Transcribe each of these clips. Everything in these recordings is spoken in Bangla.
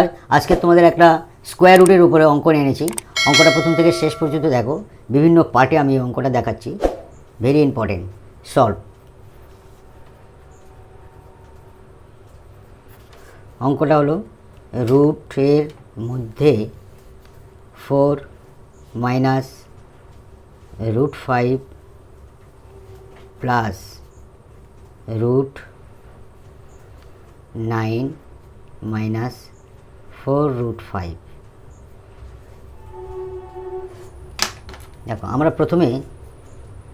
নমস্কার, আজকে তোমাদের একটা স্কোয়ার রুটের উপরে অঙ্ক এনেছি। অঙ্কটা প্রথম থেকে শেষ পর্যন্ত দেখো, বিভিন্ন পার্টে আমি অঙ্কটা দেখাচ্ছি। Very important. সলভ। অঙ্কটা হলো রুটের মধ্যে 4 minus root 5 plus root 9 minus 4 root 5। দেখো, আমরা প্রথমে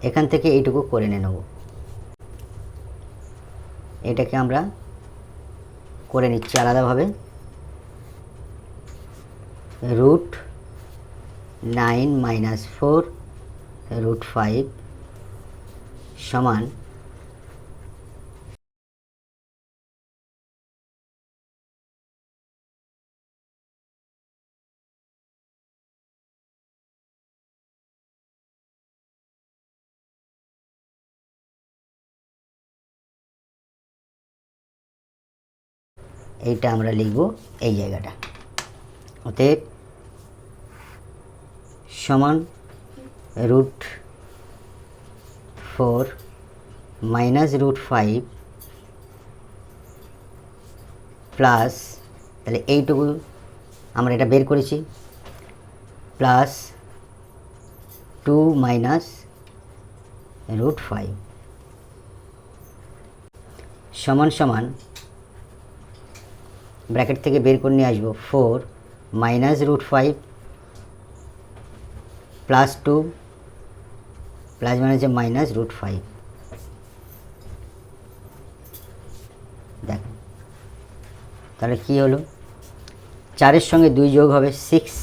এখান থেকে এইটুকু করে নেব। এটাকে আমরা করে নিচ্ছি আলাদাভাবে। রুট 9 মাইনাস 4 রুট 5 সমান এইটা আমরা লিখব এই জায়গাটা। অতএব সমান রুট 4 মাইনাস রুট 5 প্লাস, তাহলে এইটুকু আমরা এটা বের করেছি, প্লাস 2 মাইনাস রুট 5 সমান সমান ব্র্যাকেট থেকে বের করে নিয়ে আসবো 4 মাইনাস রুট 5 প্লাস 2 প্লাস মানে হচ্ছে মাইনাস রুট 5। দেখো তাহলে কী হলো, 4-এর সঙ্গে 2 যোগ হবে 6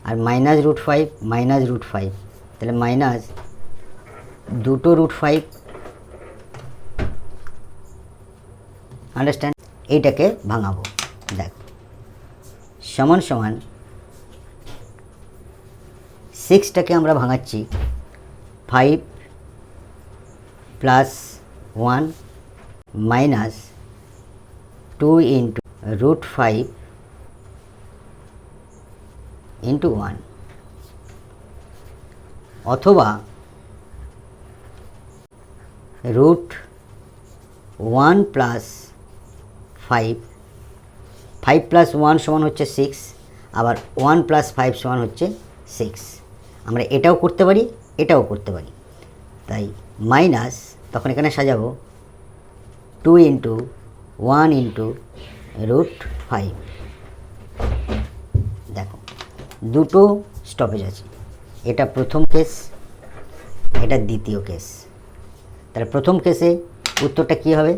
আর মাইনাস রুট 5 মাইনাস রুট 5, তাহলে মাইনাস দুটো রুট 5। আন্ডারস্ট্যান্ড? এইটাকে ভাঙাবো। দেখ, সমান সমান 6টাকে আমরা ভাঙাচ্ছি 5 plus 1 minus 2 into root 5 into 1, অথবা রুট 1 প্লাস 5 প্লাস 1 সমান হচ্ছে 6, আবার 1 প্লাস 5 সমান হচ্ছে 6। আমরা এটাও করতে পারি, এটাও করতে পারি। তাই মাইনাস, তখন এখানে সাজাবো 2 ইন্টু 1 ইন্টু রুট 5। দেখো, দুটো স্টপেজ আছে, এটা প্রথম কেস, এটা দ্বিতীয় কেস। তাহলে প্রথম কেসে উত্তরটা কী হবে,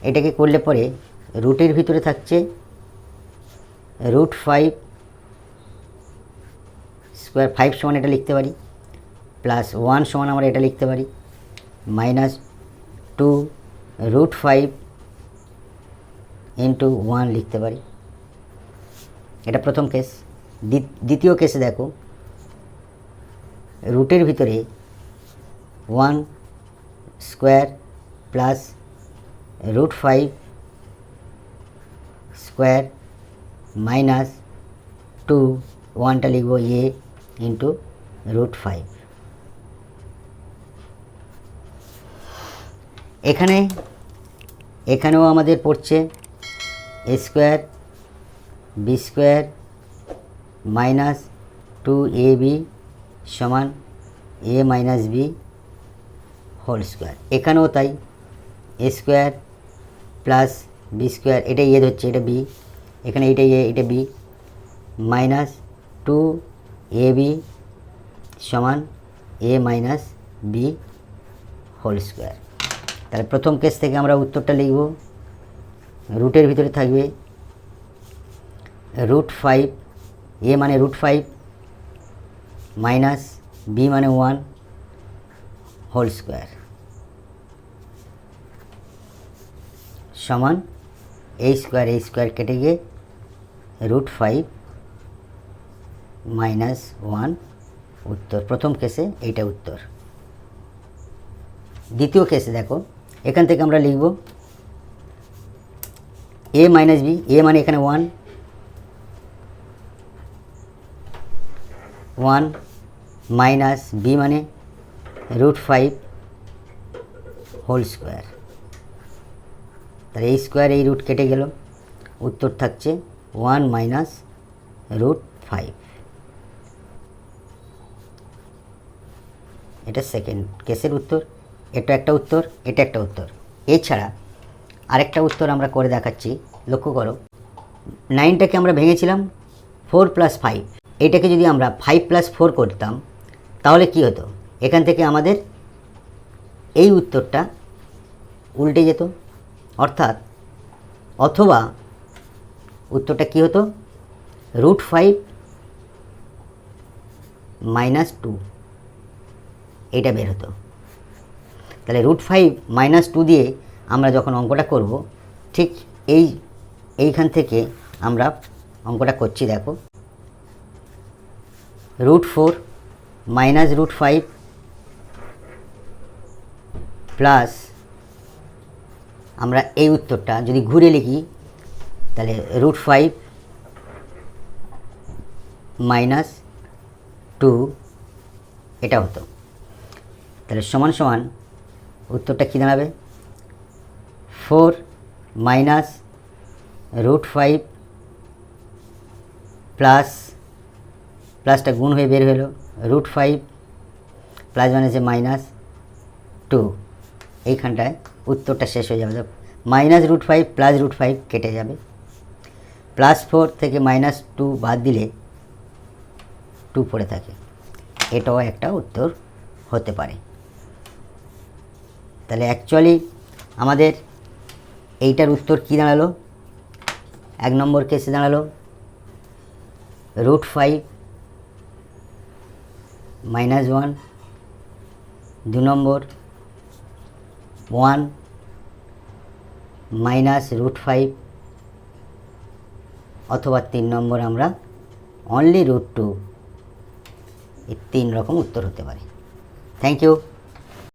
এটাকে করলে পরে রুটের ভিতরে থাকছে রুট 5 স্কোয়ার, 5 সমান এটা লিখতে পারি, প্লাস 1 সমান আমরা এটা লিখতে পারি, মাইনাস 2 রুট 5 ইন্টু 1 লিখতে পারি। এটা প্রথম কেস। দ্বিতীয় কেসে দেখো, রুটের ভিতরে 1 square plus root 5 square minus 2, 1টা লিখব এ ইন্টু রুট 5। এখানেও আমাদের পড়ছে A square B square minus 2ab সমান A minus B whole square. এখানেও তাই, A square plus B square, এটা এ ধরছে, এটা বি, এখানে এইটা এ এটা বি, মাইনাস 2ab সমান A minus B whole square. তাহলে প্রথম কেস থেকে আমরা উত্তরটা লিখব, রুটের ভিতরে থাকবে রুট 5, এ মানে রুট 5 মাইনাস বি মানে 1 হোল স্কোয়ার সমান এই স্কোয়ার কেটে গিয়ে রুট 5 মাইনাস 1 উত্তর। প্রথম কেসে এইটা উত্তর। দ্বিতীয় কেসে দেখো, এখান থেকে আমরা লিখব এ মাইনাস বি, এ মানে এখানে 1, 1 মাইনাস বি মানে √5 হোল স্কোয়ার। তাহলে এই স্কোয়ার এই রুট কেটে গেল, উত্তর থাকছে 1 মাইনাস √5। এটা সেকেন্ড কেসের উত্তর। এটা একটা উত্তর, এটা একটা উত্তর। এছাড়া আরেকটা উত্তর আমরা করে দেখাচ্ছি, লক্ষ্য করো। 9টাকে আমরা ভেঙেছিলাম 4 + 5, এটাকে যদি আমরা 5 + 4 করতাম তাহলে কি হতো? এখান থেকে আমাদের এই উত্তরটা উল্টে যেত, অর্থাৎ অথবা উত্তরটা কি হতো? √5 - 2 এটা বের হতো। তাহলে √5 - 2 দিয়ে আমরা যখন অঙ্কটা করব, ঠিক এইখান থেকে আমরা অঙ্কটা করছি, দেখো। √4 - √5 প্লাস আমরা এই উত্তরটা যদি ঘুরে লিখি তাহলে √5 - 2 এটা হতো। তাহলে সমান সমান উত্তরটা কী দাঁড়াবে? 4 - √5 প্লাসটা গুণ হয়ে বের হলো √5 প্লাস মানে যে -2, এইখানটায় উত্তরটা শেষ হয়ে যাবে। -√5 প্লাস √5 কেটে যাবে, +4 থেকে -2 বাদ দিলে 2 পড়ে থাকে। এটাও একটা উত্তর হতে পারে। তাহলে অ্যাকচুয়ালি আমাদের এইটার উত্তর কী দাঁড়ালো? 1 নম্বর কেসে দাঁড়ালো √5 - 1, 2 নম্বর 1 - √5, অথবা 3 নম্বর আমরা অনলি √2। এই 3 রকম উত্তর হতে পারে। Thank you.